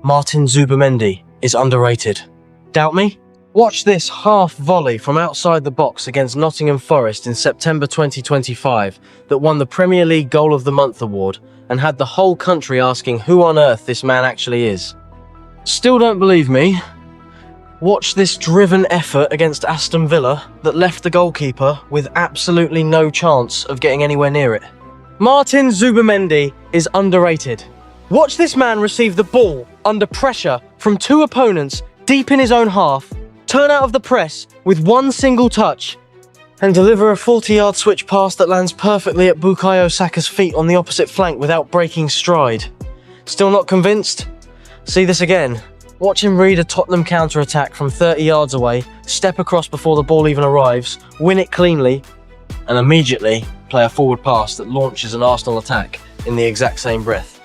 Martin Zubimendi is underrated. Doubt me? Watch this half volley from outside the box against Nottingham Forest in September 2025 that won the Premier League Goal of the Month award and had the whole country asking who on earth this man actually is. Still don't believe me? Watch this driven effort against Aston Villa that left the goalkeeper with absolutely no chance of getting anywhere near it. Martin Zubimendi is underrated. Watch this man receive the ball under pressure from two opponents deep in his own half, turn out of the press with one single touch, and deliver a 40-yard switch pass that lands perfectly at Bukayo Saka's feet on the opposite flank without breaking stride. Still not convinced? See this again. Watch him read a Tottenham counter-attack from 30 yards away, step across before the ball even arrives, win it cleanly, and immediately play a forward pass that launches an Arsenal attack in the exact same breath.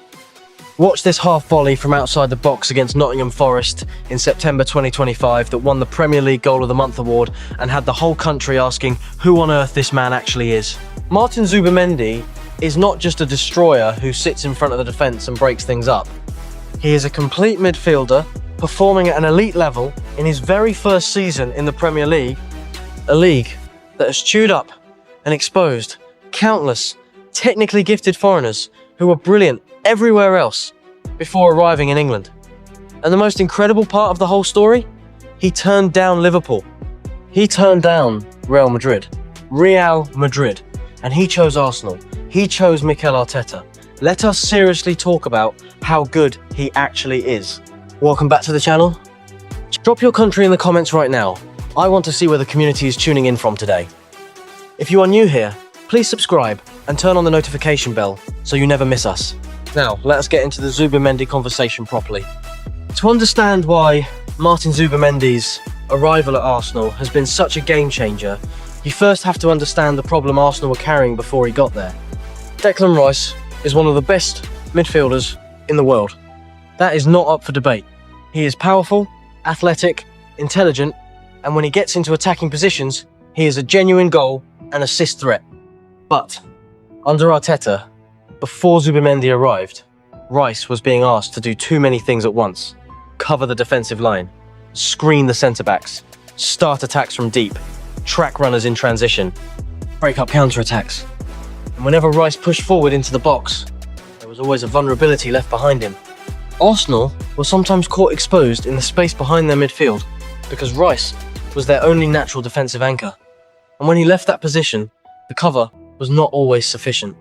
Watch this half volley from outside the box against Nottingham Forest in September 2025 that won the Premier League Goal of the Month award and had the whole country asking who on earth this man actually is. Martin Zubimendi is not just a destroyer who sits in front of the defence and breaks things up. He is a complete midfielder, performing at an elite level in his very first season in the Premier League, a league that has chewed up and exposed countless technically gifted foreigners who were brilliant everywhere else before arriving in England. And the most incredible part of the whole story? He turned down Liverpool. He turned down Real Madrid, and he chose Arsenal. He chose Mikel Arteta. Let us seriously talk about how good he actually is. Welcome back to the channel. Drop your country in the comments right now. I want to see where the community is tuning in from today. If you are new here, please subscribe and turn on the notification bell so you never miss us. Now, let us get into the Zubimendi conversation properly. To understand why Martin Zubimendi's arrival at Arsenal has been such a game changer, you first have to understand the problem Arsenal were carrying before he got there. Declan Rice is one of the best midfielders in the world. That is not up for debate. He is powerful, athletic, intelligent, and when he gets into attacking positions, he is a genuine goal and assist threat. But under Arteta, before Zubimendi arrived, Rice was being asked to do too many things at once. Cover the defensive line, screen the centre-backs, start attacks from deep, track runners in transition, break up counter-attacks. And whenever Rice pushed forward into the box, there was always a vulnerability left behind him. Arsenal were sometimes caught exposed in the space behind their midfield because Rice was their only natural defensive anchor. And when he left that position, the cover was not always sufficient.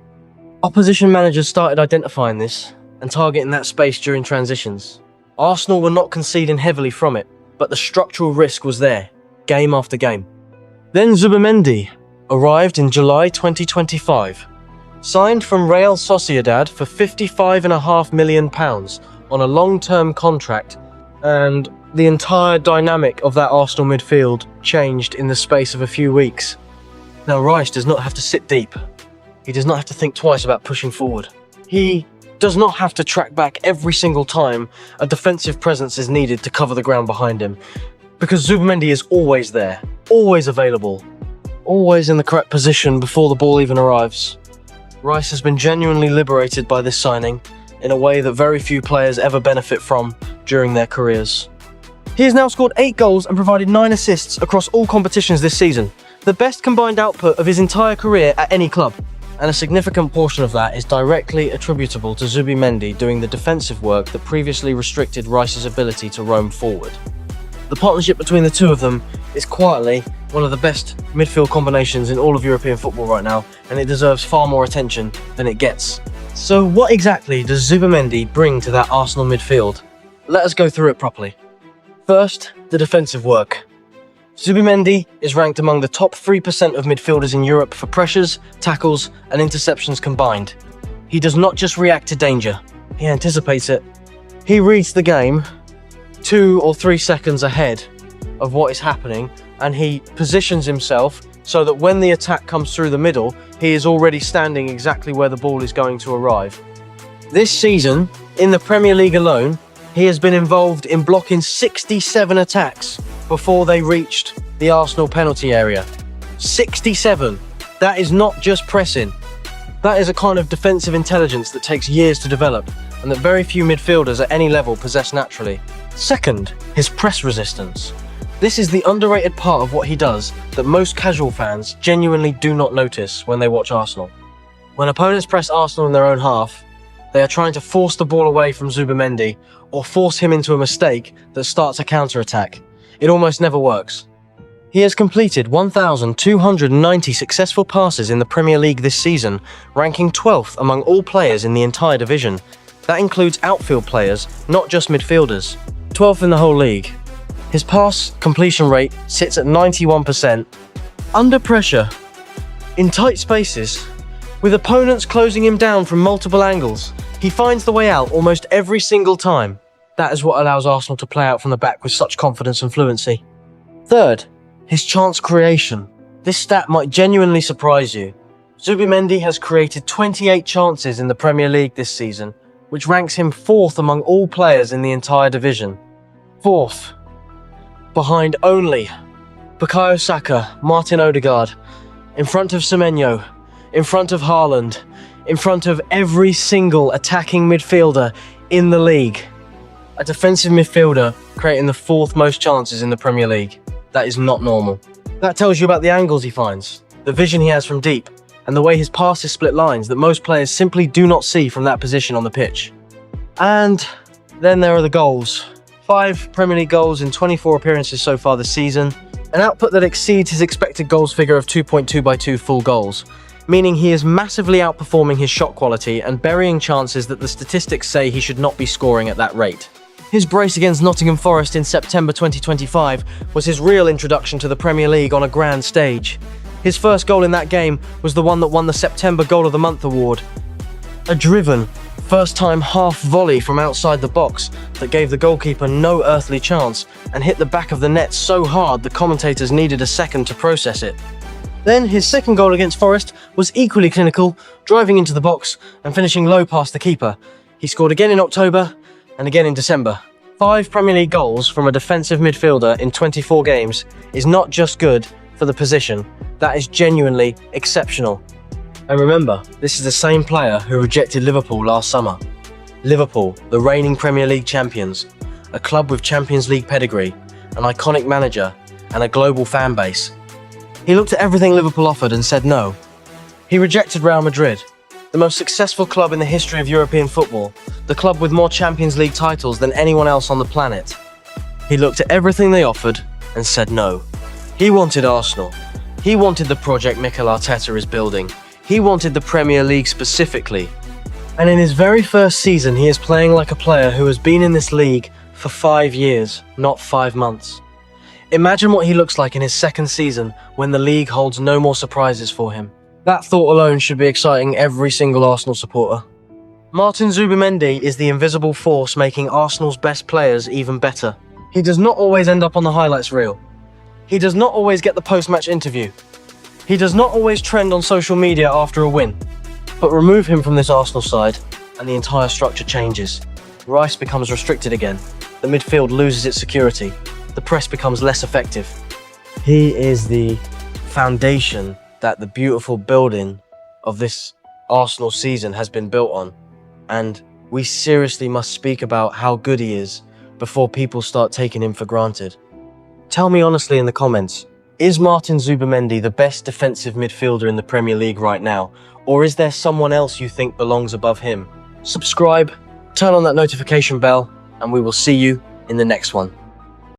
Opposition managers started identifying this and targeting that space during transitions. Arsenal were not conceding heavily from it, but the structural risk was there, game after game. Then Zubimendi arrived in July 2025, signed from Real Sociedad for £55.5 million on a long-term contract, and the entire dynamic of that Arsenal midfield changed in the space of a few weeks. Now Rice does not have to sit deep. He does not have to think twice about pushing forward. He does not have to track back every single time a defensive presence is needed to cover the ground behind him, because Zubimendi is always there, always available, always in the correct position before the ball even arrives. Rice has been genuinely liberated by this signing in a way that very few players ever benefit from during their careers. He has now scored 8 goals and provided 9 assists across all competitions this season, the best combined output of his entire career at any club. And a significant portion of that is directly attributable to Zubimendi doing the defensive work that previously restricted Rice's ability to roam forward. The partnership between the two of them is quietly one of the best midfield combinations in all of European football right now, and it deserves far more attention than it gets. So what exactly does Zubimendi bring to that Arsenal midfield? Let us go through it properly. First, the defensive work. Zubimendi is ranked among the top 3% of midfielders in Europe for pressures, tackles, and interceptions combined. He does not just react to danger, he anticipates it. He reads the game 2 or 3 seconds ahead of what is happening, and he positions himself so that when the attack comes through the middle, he is already standing exactly where the ball is going to arrive. This season, in the Premier League alone, he has been involved in blocking 67 attacks before they reached the Arsenal penalty area. 67! That is not just pressing. That is a kind of defensive intelligence that takes years to develop, and that very few midfielders at any level possess naturally. Second, his press resistance. This is the underrated part of what he does that most casual fans genuinely do not notice when they watch Arsenal. When opponents press Arsenal in their own half, they are trying to force the ball away from Zubimendi or force him into a mistake that starts a counter-attack. It almost never works. He has completed 1,290 successful passes in the Premier League this season, ranking 12th among all players in the entire division. That includes outfield players, not just midfielders. 12th in the whole league. His pass completion rate sits at 91%. Under pressure, in tight spaces, with opponents closing him down from multiple angles, he finds the way out almost every single time. That is what allows Arsenal to play out from the back with such confidence and fluency. Third, his chance creation. This stat might genuinely surprise you. Zubimendi has created 28 chances in the Premier League this season, which ranks him 4th among all players in the entire division. 4th, behind only Bukayo Saka, Martin Odegaard, in front of Semenyo, in front of Haaland, in front of every single attacking midfielder in the league. A defensive midfielder creating the 4th most chances in the Premier League. That is not normal. That tells you about the angles he finds, the vision he has from deep, and the way his passes split lines that most players simply do not see from that position on the pitch. And then there are the goals. 5 Premier League goals in 24 appearances so far this season, an output that exceeds his expected goals figure of 2.2/2 full goals, meaning he is massively outperforming his shot quality and burying chances that the statistics say he should not be scoring at that rate. His brace against Nottingham Forest in September 2025 was his real introduction to the Premier League on a grand stage. His first goal in that game was the one that won the September Goal of the Month award. A driven, first-time half volley from outside the box that gave the goalkeeper no earthly chance and hit the back of the net so hard the commentators needed a second to process it. Then his second goal against Forest was equally clinical, driving into the box and finishing low past the keeper. He scored again in October and again in December. 5 Premier League goals from a defensive midfielder in 24 games is not just good for the position, that is genuinely exceptional. And remember, this is the same player who rejected Liverpool last summer. Liverpool, the reigning Premier League champions, a club with Champions League pedigree, an iconic manager, and a global fan base. He looked at everything Liverpool offered and said no. He rejected Real Madrid, the most successful club in the history of European football, the club with more Champions League titles than anyone else on the planet. He looked at everything they offered and said no. He wanted Arsenal. He wanted the project Mikel Arteta is building. He wanted the Premier League specifically. And in his very first season, he is playing like a player who has been in this league for 5 years, not 5 months. Imagine what he looks like in his second season when the league holds no more surprises for him. That thought alone should be exciting every single Arsenal supporter. Martin Zubimendi is the invisible force making Arsenal's best players even better. He does not always end up on the highlights reel. He does not always get the post-match interview. He does not always trend on social media after a win. But remove him from this Arsenal side and the entire structure changes. Rice becomes restricted again. The midfield loses its security. The press becomes less effective. He is the foundation that the beautiful building of this Arsenal season has been built on. And we seriously must speak about how good he is before people start taking him for granted. Tell me honestly in the comments, is Martin Zubimendi the best defensive midfielder in the Premier League right now? Or is there someone else you think belongs above him? Subscribe, turn on that notification bell, and we will see you in the next one.